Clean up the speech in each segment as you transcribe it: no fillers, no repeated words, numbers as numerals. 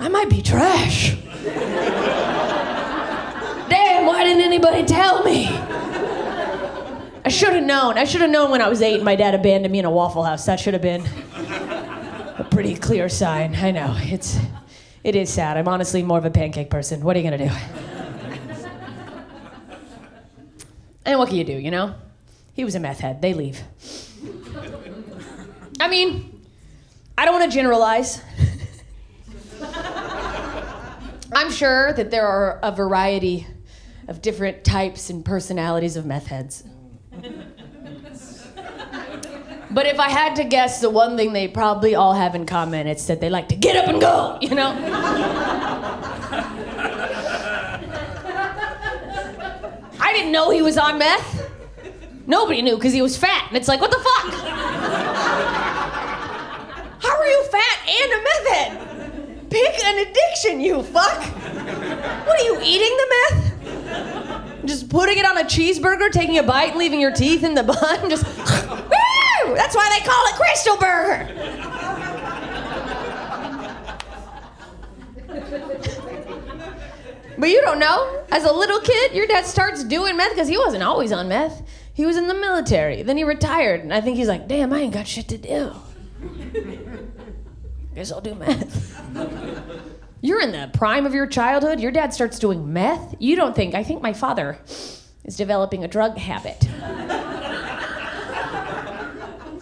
I might be trash. Damn, why didn't anybody tell me? I should have known. I should have known when I was 8 and my dad abandoned me in a Waffle House. That should have been a pretty clear sign. I know, it is sad. I'm honestly more of a pancake person. What are you gonna do? And what can you do, you know? He was a meth head. They leave. I mean, I don't want to generalize. I'm sure that there are a variety of different types and personalities of meth heads. But if I had to guess, the one thing they probably all have in common, it's that they like to get up and go, you know? I didn't know he was on meth. Nobody knew because he was fat. And it's like, what the fuck? How are you fat and a meth head? Pick an addiction, you fuck. What are you, eating the meth? Just putting it on a cheeseburger, taking a bite and leaving your teeth in the bun? Just, woo! That's why they call it Crystal Burger. But you don't know. As a little kid, your dad starts doing meth because he wasn't always on meth. He was in the military. Then he retired, and I think he's like, damn, I ain't got shit to do. Guess I'll do meth. You're in the prime of your childhood. Your dad starts doing meth. You don't think, I think my father is developing a drug habit.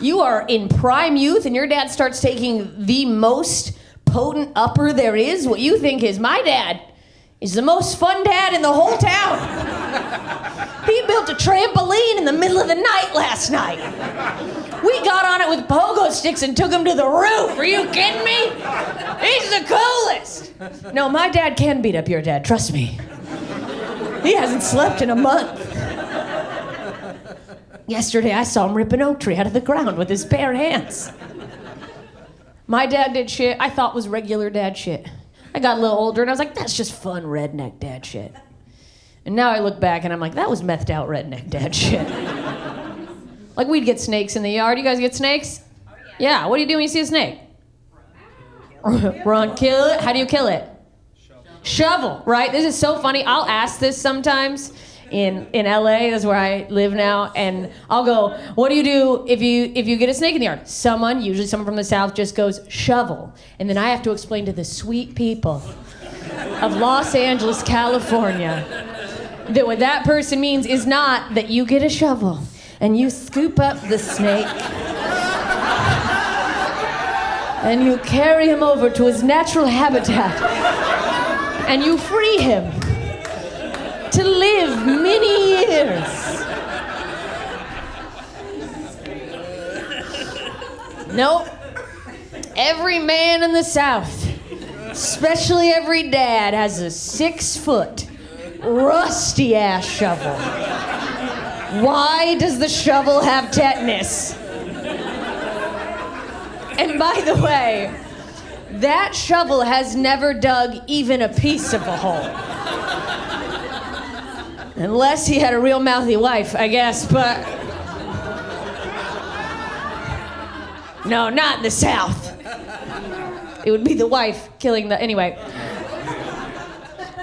You are in prime youth, and your dad starts taking the most potent upper there is. What you think is, my dad is the most fun dad in the whole town. He built a trampoline in the middle of the night last night. We got on it with pogo sticks and took him to the roof. Are you kidding me? He's the coolest. No, my dad can beat up your dad, trust me. He hasn't slept in a month. Yesterday, I saw him rip an oak tree out of the ground with his bare hands. My dad did shit I thought was regular dad shit. I got a little older and I was like, that's just fun redneck dad shit. And now I look back and I'm like, that was methed out redneck dad shit. Like we'd get snakes in the yard. You guys get snakes? Oh, yeah. What do you do when you see a snake? Run, kill it. How do you kill it? Shovel, right? This is so funny. I'll ask this sometimes in LA, that's where I live now, and I'll go, what do you do if you get a snake in the yard? Usually someone from the South, just goes, shovel. And then I have to explain to the sweet people of Los Angeles, California, that what that person means is not that you get a shovel and you scoop up the snake and you carry him over to his natural habitat and you free him to live many years. Nope. Every man in the South, especially every dad, has a 6-foot, rusty-ass shovel. Why does the shovel have tetanus? And by the way, that shovel has never dug even a piece of a hole. Unless he had a real mouthy wife, I guess, but... No, not in the South. It would be the wife killing the... Anyway.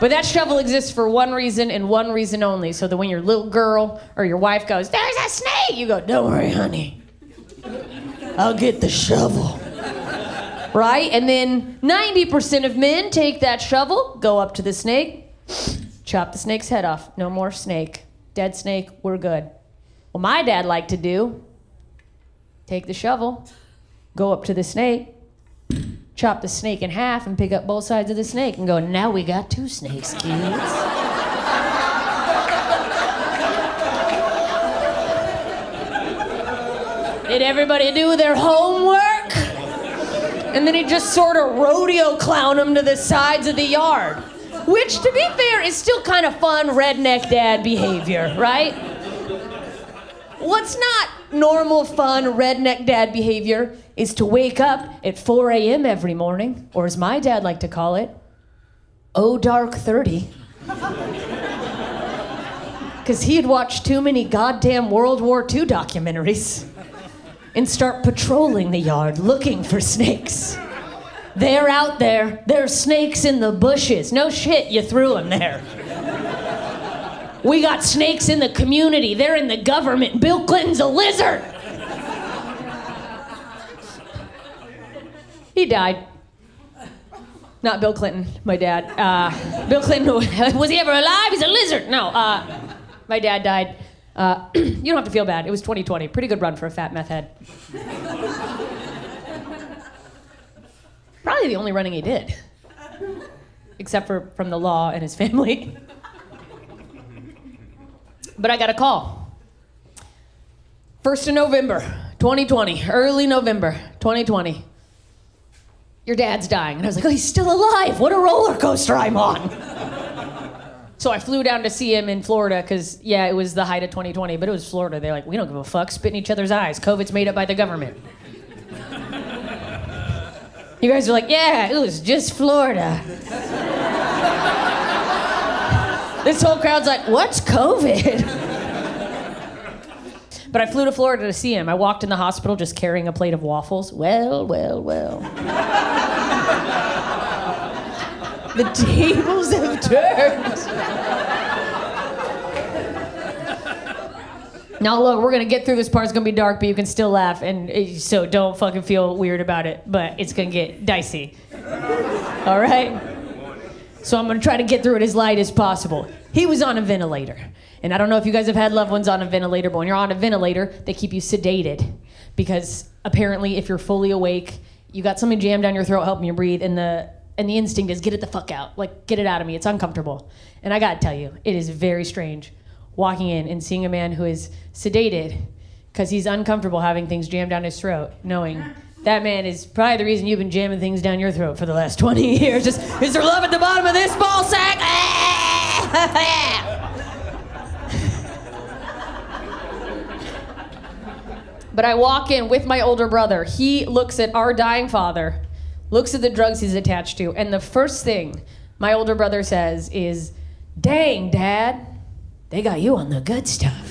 But that shovel exists for one reason and one reason only, so that when your little girl or your wife goes, there's a snake, you go, don't worry, honey. I'll get the shovel. Right? And then 90% of men take that shovel, go up to the snake, chop the snake's head off. No more snake. Dead snake, we're good. Well, my dad liked to do, take the shovel, go up to the snake, chop the snake in half and pick up both sides of the snake and go, now we got 2 snakes, kids. Did everybody do their homework? And then he just sort of rodeo clown them to the sides of the yard. Which, to be fair, is still kind of fun redneck dad behavior, right? What's not normal, fun redneck dad behavior is to wake up at 4 a.m. every morning, or as my dad liked to call it, oh dark 30. Because he had watched too many goddamn World War II documentaries and start patrolling the yard looking for snakes. They're out there. There's snakes in the bushes. No shit, you threw them there. We got snakes in the community. They're in the government. Bill Clinton's a lizard. He died. Not Bill Clinton, my dad. Bill Clinton, was he ever alive? He's a lizard. No, my dad died. You don't have to feel bad. It was 2020. Pretty good run for a fat meth head. Probably the only running he did. Except for from the law and his family. But I got a call. 1st of November, 2020. Early November, 2020. Your dad's dying. And I was like, oh, he's still alive. What a roller coaster I'm on. So I flew down to see him in Florida because, yeah, it was the height of 2020, but it was Florida. They're like, we don't give a fuck. Spit in each other's eyes. COVID's made up by the government. You guys are like, yeah, it was just Florida. This whole crowd's like, what's COVID? But I flew to Florida to see him. I walked in the hospital just carrying a plate of waffles. Well. The tables have turned. Now look, we're gonna get through this part. It's gonna be dark, but you can still laugh, and so don't fucking feel weird about it. But it's gonna get dicey. All right? So I'm gonna try to get through it as light as possible. He was on a ventilator. And I don't know if you guys have had loved ones on a ventilator, but when you're on a ventilator, they keep you sedated. Because apparently if you're fully awake, you got something jammed down your throat helping you breathe, and the instinct is get it the fuck out. Like, get it out of me. It's uncomfortable. And I gotta tell you, it is very strange walking in and seeing a man who is sedated because he's uncomfortable having things jammed down his throat, knowing that man is probably the reason you've been jamming things down your throat for the last 20 years. Just, is there love at the bottom of this ball sack? But I walk in with my older brother. He looks at our dying father, looks at the drugs he's attached to, and the first thing my older brother says is, dang, Dad, they got you on the good stuff.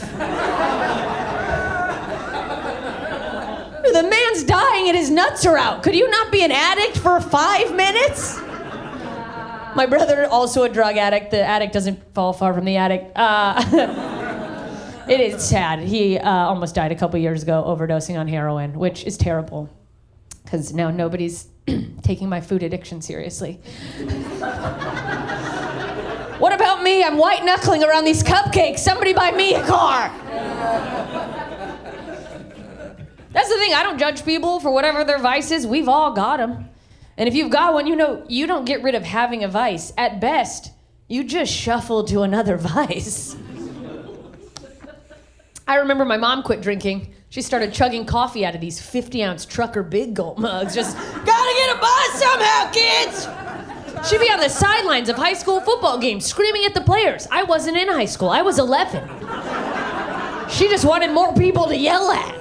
The man's dying and his nuts are out. Could you not be an addict for 5 minutes? My brother, also a drug addict. The addict doesn't fall far from the addict. It is sad. He almost died a couple years ago overdosing on heroin, which is terrible because now nobody's taking my food addiction seriously. What about me? I'm white knuckling around these cupcakes. Somebody buy me a car. That's the thing. I don't judge people for whatever their vice is. We've all got them. And if you've got one, you know, you don't get rid of having a vice. At best, you just shuffle to another vice. I remember my mom quit drinking. She started chugging coffee out of these 50-ounce trucker big gulp mugs. Just, gotta get a buzz somehow, kids! She'd be on the sidelines of high school football games screaming at the players. I wasn't in high school. I was 11. She just wanted more people to yell at.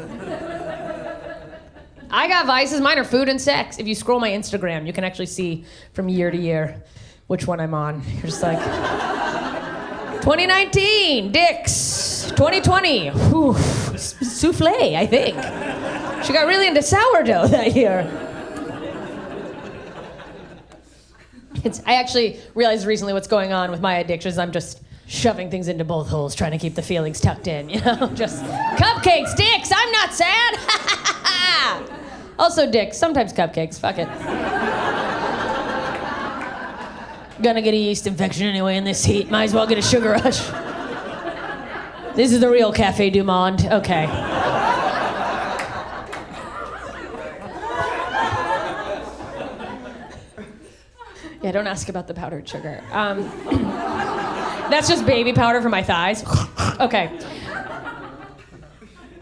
I got vices. Mine are food and sex. If you scroll my Instagram, you can actually see from year to year which one I'm on. You're just like, 2019, dicks. 2020, whew, souffle, I think. She got really into sourdough that year. I actually realized recently what's going on with my addictions. I'm just shoving things into both holes, trying to keep the feelings tucked in, you know? Just cupcakes, dicks, I'm not sad. Also dicks, sometimes cupcakes, fuck it. Gonna get a yeast infection anyway in this heat. Might as well get a sugar rush. This is the real Cafe du Monde. Okay. Yeah, don't ask about the powdered sugar. That's just baby powder for my thighs. Okay.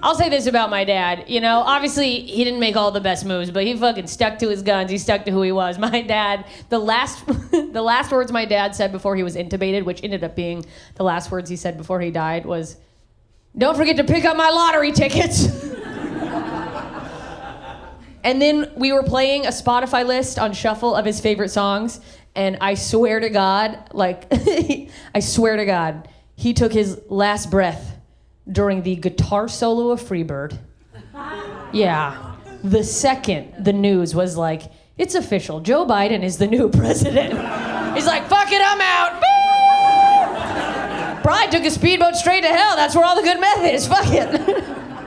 I'll say this about my dad. You know, obviously he didn't make all the best moves, but he fucking stuck to his guns. He stuck to who he was. My dad, the last words my dad said before he was intubated, which ended up being the last words he said before he died, was, "Don't forget to pick up my lottery tickets." And then we were playing a Spotify list on shuffle of his favorite songs, and I swear to God, he took his last breath during the guitar solo of Freebird. Yeah. The second the news was like, It's official. Joe Biden is the new president. He's like, fuck it, I'm out. Bride took a speedboat straight to hell. That's where all the good meth is. Fuck it.